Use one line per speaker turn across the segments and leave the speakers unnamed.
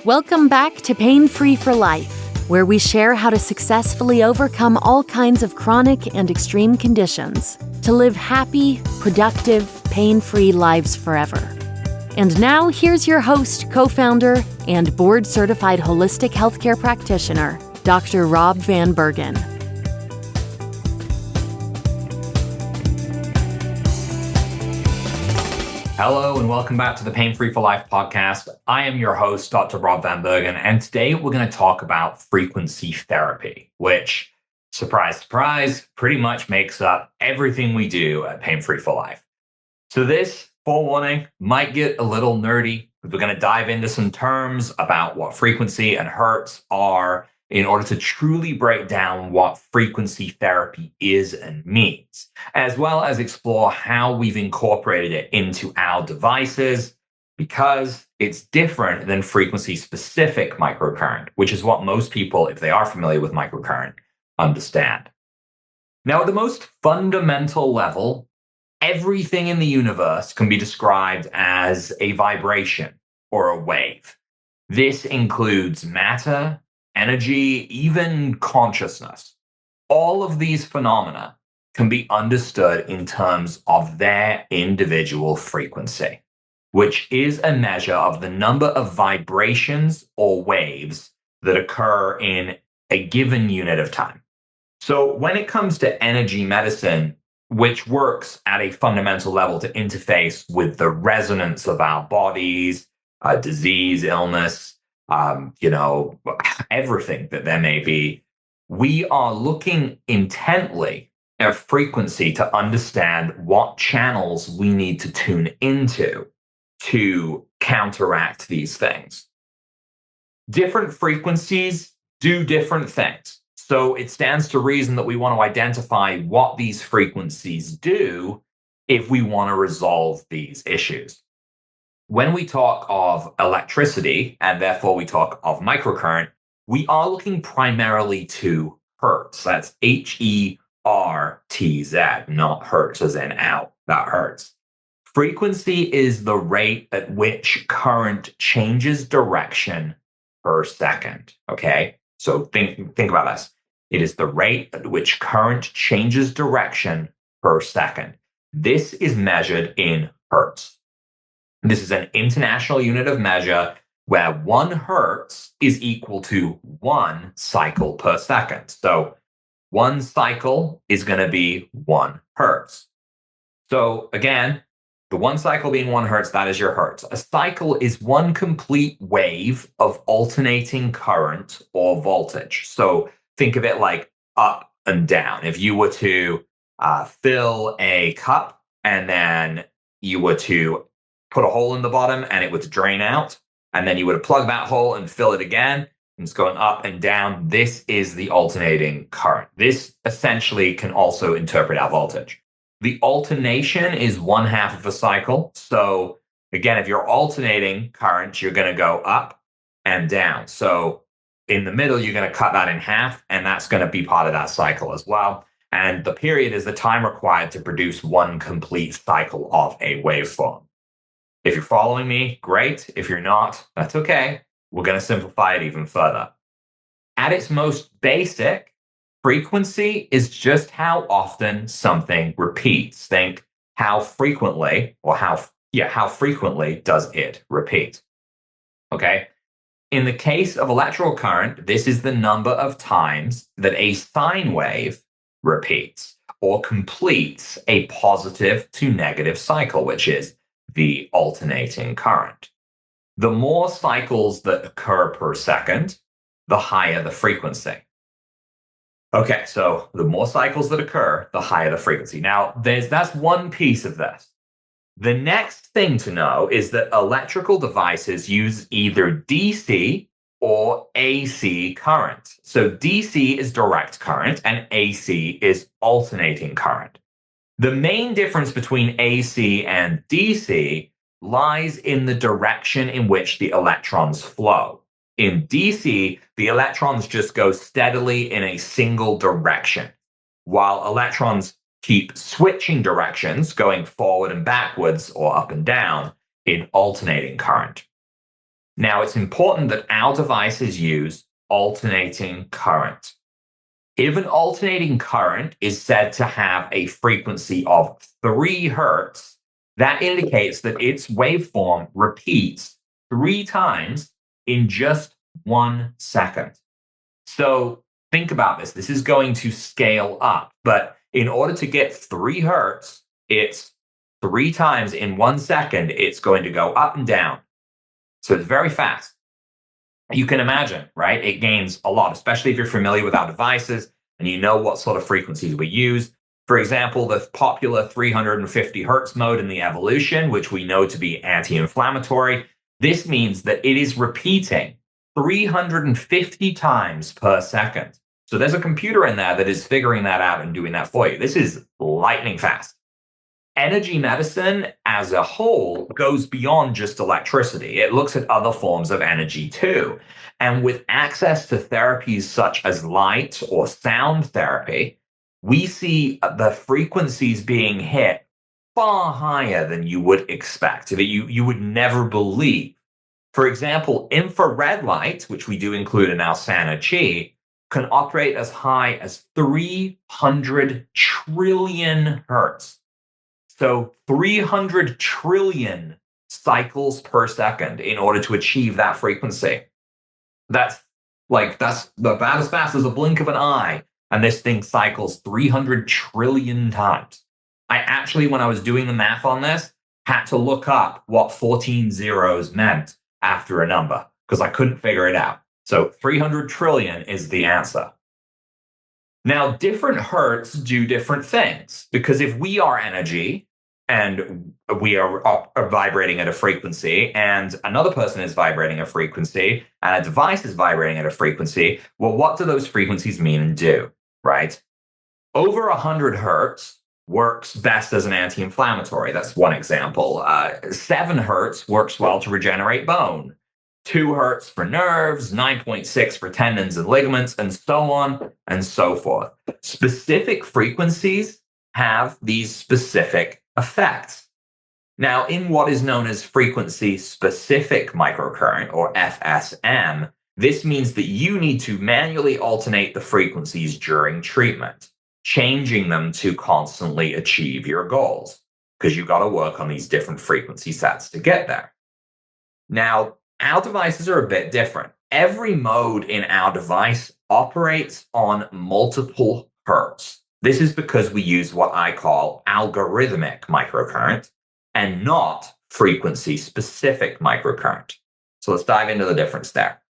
Welcome back to Pain Free for Life, where we share how to successfully overcome all kinds of chronic and extreme conditions to live happy, productive, pain-free lives forever. And now, here's your host, co-founder, and board-certified holistic healthcare practitioner, Dr. Rob Vanbergen.
Hello and welcome back to the Pain Free for Life podcast. I am your host, Dr. Rob Vanbergen, and today we're going to talk about frequency therapy, which, surprise, surprise, pretty much makes up everything we do at Pain Free for Life. So this, forewarning, might get a little nerdy. We're going to dive into some terms about what frequency and hertz are in order to truly break down what frequency therapy is and means, as well as explore how we've incorporated it into our devices, because it's different than frequency-specific microcurrent, which is what most people, if they are familiar with microcurrent, understand. Now, at the most fundamental level, everything in the universe can be described as a vibration or a wave. This includes matter, energy, even consciousness. All of these phenomena can be understood in terms of their individual frequency, which is a measure of the number of vibrations or waves that occur in a given unit of time. So when it comes to energy medicine, which works at a fundamental level to interface with the resonance of our bodies, disease, illness, everything that there may be, we are looking intently at frequency to understand what channels we need to tune into to counteract these things. Different frequencies do different things. So it stands to reason that we want to identify what these frequencies do if we want to resolve these issues. When we talk of electricity, and therefore we talk of microcurrent, we are looking primarily to hertz. That's Hertz, not hertz as in out, that hurts. Frequency is the rate at which current changes direction per second, okay? So think about this. It is the rate at which current changes direction per second. This is measured in hertz. This is an international unit of measure where 1 hertz is equal to 1 cycle per second. So 1 cycle is going to be 1 hertz. So again, the 1 cycle being 1 hertz, that is your hertz. A cycle is 1 complete wave of alternating current or voltage. So think of it like up and down. If you were to fill a cup and then you were to put a hole in the bottom and it would drain out, and then you would plug that hole and fill it again, and it's going up and down. This is the alternating current. This essentially can also interpret our voltage. The alternation is 1/2 of a cycle. So again, if you're alternating current, you're going to go up and down. So in the middle, you're going to cut that in half, and that's going to be part of that cycle as well. And the period is the time required to produce 1 complete cycle of a waveform. If you're following me, great. If you're not, that's okay. We're going to simplify it even further. At its most basic, frequency is just how often something repeats. Think how frequently, or how frequently does it repeat? Okay. In the case of electrical current, this is the number of times that a sine wave repeats or completes a positive to negative cycle, which is the alternating current. The more cycles that occur per second, the higher the frequency. Okay, so the more cycles that occur, the higher the frequency. Now, that's one piece of this. The next thing to know is that electrical devices use either DC or AC current. So DC is direct current and AC is alternating current. The main difference between AC and DC lies in the direction in which the electrons flow. In DC, the electrons just go steadily in a single direction, while electrons keep switching directions, going forward and backwards or up and down in alternating current. Now, it's important that our devices use alternating current. If an alternating current is said to have a frequency of 3 hertz, that indicates that its waveform repeats 3 times in just 1 second. So think about this. This is going to scale up, but in order to get 3 hertz, it's 3 times in 1 second, it's going to go up and down. So it's very fast. You can imagine, right? It gains a lot, especially if you're familiar with our devices and you know what sort of frequencies we use. For example, the popular 350 hertz mode in the evolution, which we know to be anti-inflammatory, this means that it is repeating 350 times per second. So there's a computer in there that is figuring that out and doing that for you. This is lightning fast. Energy medicine as a whole goes beyond just electricity. It looks at other forms of energy too. And with access to therapies such as light or sound therapy, we see the frequencies being hit far higher than you would expect, that you would never believe. For example, infrared light, which we do include in our Sana-Chi, can operate as high as 300 trillion hertz. So 300 trillion cycles per second in order to achieve that frequency. That's about as fast as a blink of an eye. And this thing cycles 300 trillion times. I actually, when I was doing the math on this, had to look up what 14 zeros meant after a number because I couldn't figure it out. So 300 trillion is the answer. Now, different hertz do different things because if we are energy and we are vibrating at a frequency and another person is vibrating a frequency and a device is vibrating at a frequency, well, what do those frequencies mean and do, right? Over 100 hertz works best as an anti-inflammatory. That's one example. 7 hertz works well to regenerate bone. 2 hertz for nerves, 9.6 for tendons and ligaments, and so on and so forth. Specific frequencies have these specific effects. Now, in what is known as frequency-specific microcurrent, or FSM, this means that you need to manually alternate the frequencies during treatment, changing them to constantly achieve your goals, because you've got to work on these different frequency sets to get there. Now, our devices are a bit different. Every mode in our device operates on multiple hertz. This is because we use what I call algorithmic microcurrent and not frequency-specific microcurrent. So let's dive into the difference there.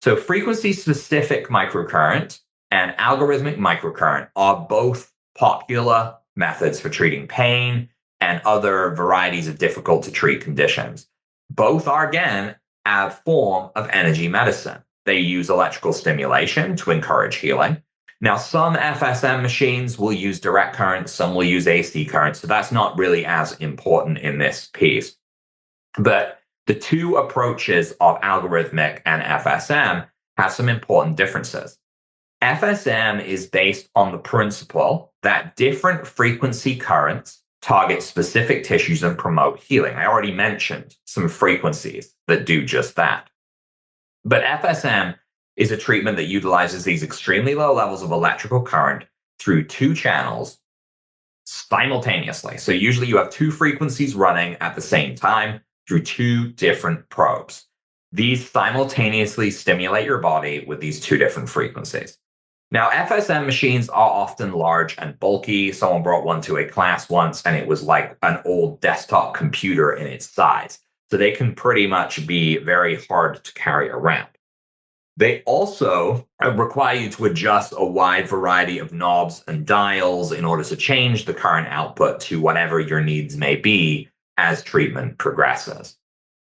So frequency-specific microcurrent and algorithmic microcurrent are both popular methods for treating pain and other varieties of difficult-to-treat conditions. Both are, again, a form of energy medicine. They use electrical stimulation to encourage healing. Now, some FSM machines will use direct current, some will use AC current, so that's not really as important in this piece. But the two approaches of algorithmic and FSM have some important differences. FSM is based on the principle that different frequency currents target specific tissues and promote healing. I already mentioned some frequencies that do just that. But FSM is a treatment that utilizes these extremely low levels of electrical current through 2 channels simultaneously. So usually you have 2 frequencies running at the same time through 2 different probes. These simultaneously stimulate your body with these 2 different frequencies. Now, FSM machines are often large and bulky. Someone brought one to a class once, and it was like an old desktop computer in its size. So they can pretty much be very hard to carry around. They also require you to adjust a wide variety of knobs and dials in order to change the current output to whatever your needs may be as treatment progresses.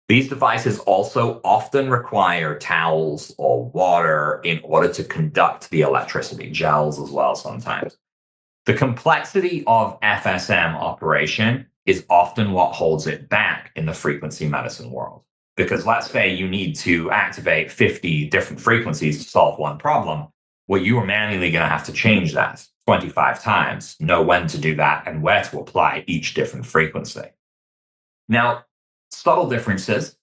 These devices also often require towels or water in order to conduct the electricity, gels as well sometimes. The complexity of FSM operation is often what holds it back in the frequency medicine world. Because let's say you need to activate 50 different frequencies to solve one problem. Well, you are manually going to have to change that 25 times, know when to do that and where to apply each different frequency. Now, subtle differences.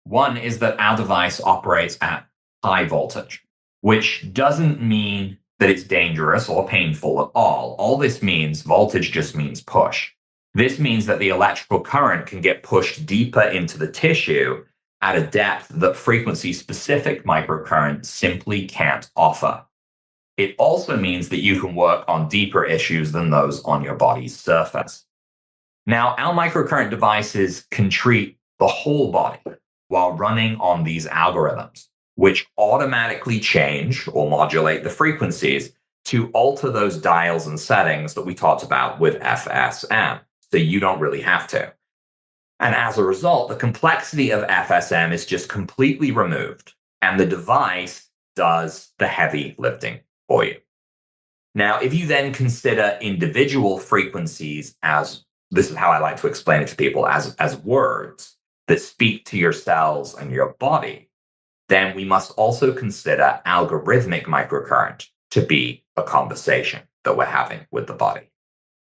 One is that our device operates at high voltage, which doesn't mean that it's dangerous or painful at all. All this means, voltage just means push. This means that the electrical current can get pushed deeper into the tissue at a depth that frequency-specific microcurrent simply can't offer. It also means that you can work on deeper issues than those on your body's surface. Now, our microcurrent devices can treat the whole body while running on these algorithms, which automatically change or modulate the frequencies to alter those dials and settings that we talked about with FSM. So you don't really have to. And as a result, the complexity of FSM is just completely removed, and the device does the heavy lifting for you. Now, if you then consider individual frequencies as, this is how I like to explain it to people, as words that speak to your cells and your body, then we must also consider algorithmic microcurrent to be a conversation that we're having with the body.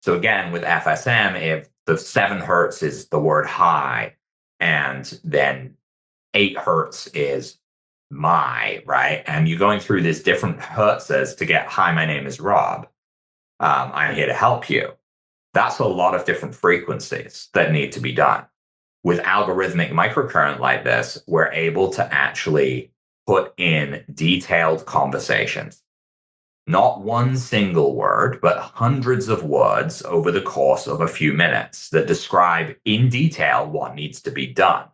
So again, with FSM, if the 7 hertz is the word hi, and then 8 hertz is my, right? And you're going through these different hertzes to get, hi, my name is Rob. I'm here to help you. That's a lot of different frequencies that need to be done. With algorithmic microcurrent like this, we're able to actually put in detailed conversations. Not one single word, but hundreds of words over the course of a few minutes that describe in detail what needs to be done,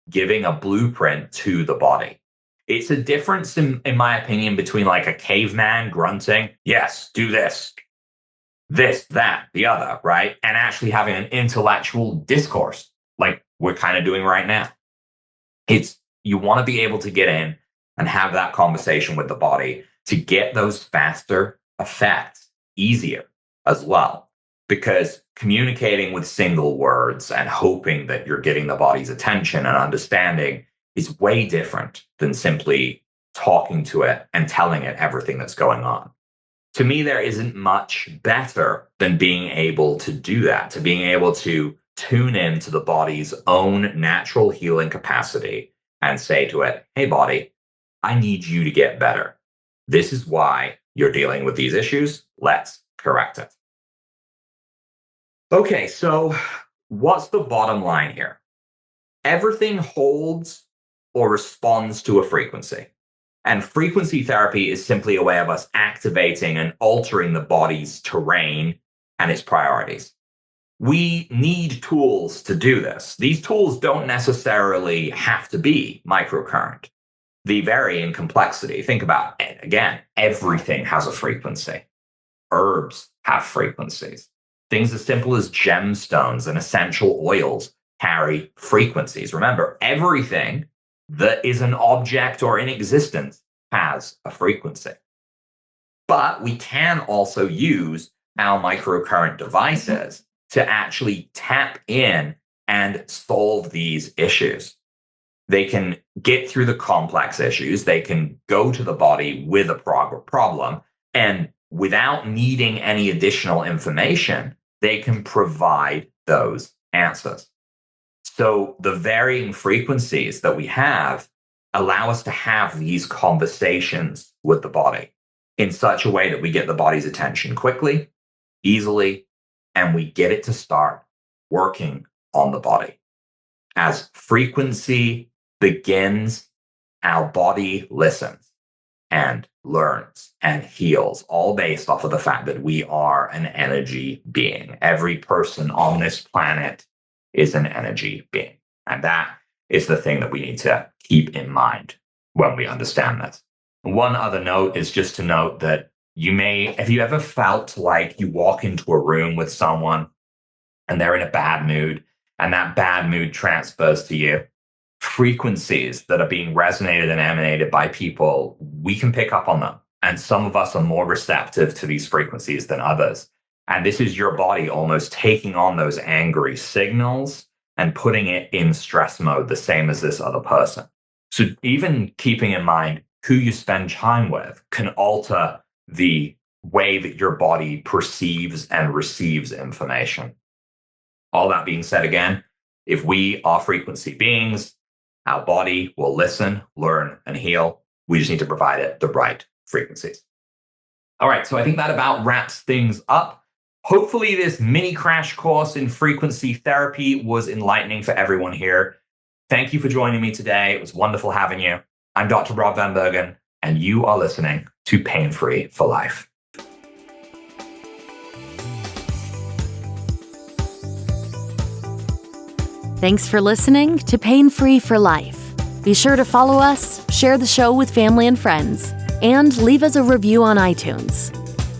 giving a blueprint to the body. It's a difference, in my opinion, between like a caveman grunting, yes, do this, that, the other, right? And actually having an intellectual discourse like we're kind of doing right now. You want to be able to get in and have that conversation with the body to get those faster effects easier as well. Because communicating with single words and hoping that you're getting the body's attention and understanding is way different than simply talking to it and telling it everything that's going on. To me, there isn't much better than being able to do that, to being able to tune into the body's own natural healing capacity and say to it, hey, body, I need you to get better. This is why you're dealing with these issues. Let's correct it. Okay, so what's the bottom line here? Everything holds or responds to a frequency. And frequency therapy is simply a way of us activating and altering the body's terrain and its priorities. We need tools to do this. These tools don't necessarily have to be microcurrent. They vary in complexity. Think about it. Again, everything has a frequency. Herbs have frequencies. Things as simple as gemstones and essential oils carry frequencies. Remember, everything that is an object or in existence has a frequency. But we can also use our microcurrent devices to actually tap in and solve these issues. They can get through the complex issues. They can go to the body with a problem, and without needing any additional information, they can provide those answers. So the varying frequencies that we have allow us to have these conversations with the body in such a way that we get the body's attention quickly, easily, and we get it to start working on the body. As frequency begins, our body listens and learns and heals, all based off of the fact that we are an energy being. Every person on this planet is an energy being. And that is the thing that we need to keep in mind when we understand this. One other note is just to note that have you ever felt like you walk into a room with someone and they're in a bad mood, and that bad mood transfers to you? Frequencies that are being resonated and emanated by people, we can pick up on them. And some of us are more receptive to these frequencies than others. And this is your body almost taking on those angry signals and putting it in stress mode, the same as this other person. So even keeping in mind who you spend time with can alter the way that your body perceives and receives information. All that being said, again, if we are frequency beings, Our body will listen, learn, and heal. We just need to provide it the right frequencies. All right, so I think that about wraps things up. Hopefully, this mini crash course in frequency therapy was enlightening for everyone here. Thank you for joining me today. It was wonderful having you. I'm Dr. Rob Vanbergen, and you are listening to Pain Free for Life.
Thanks for listening to Pain Free for Life. Be sure to follow us, share the show with family and friends, and leave us a review on iTunes.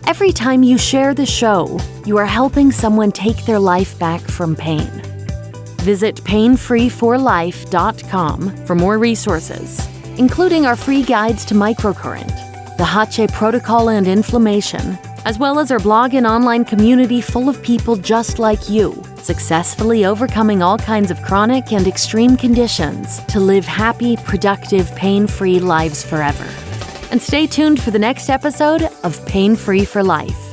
Every time you share the show, you are helping someone take their life back from pain. Visit painfreeforlife.com for more resources, including our free guides to microcurrent, the Hache protocol and inflammation, as well as our blog and online community full of people just like you, successfully overcoming all kinds of chronic and extreme conditions to live happy, productive, pain-free lives forever. And stay tuned for the next episode of Pain Free for Life.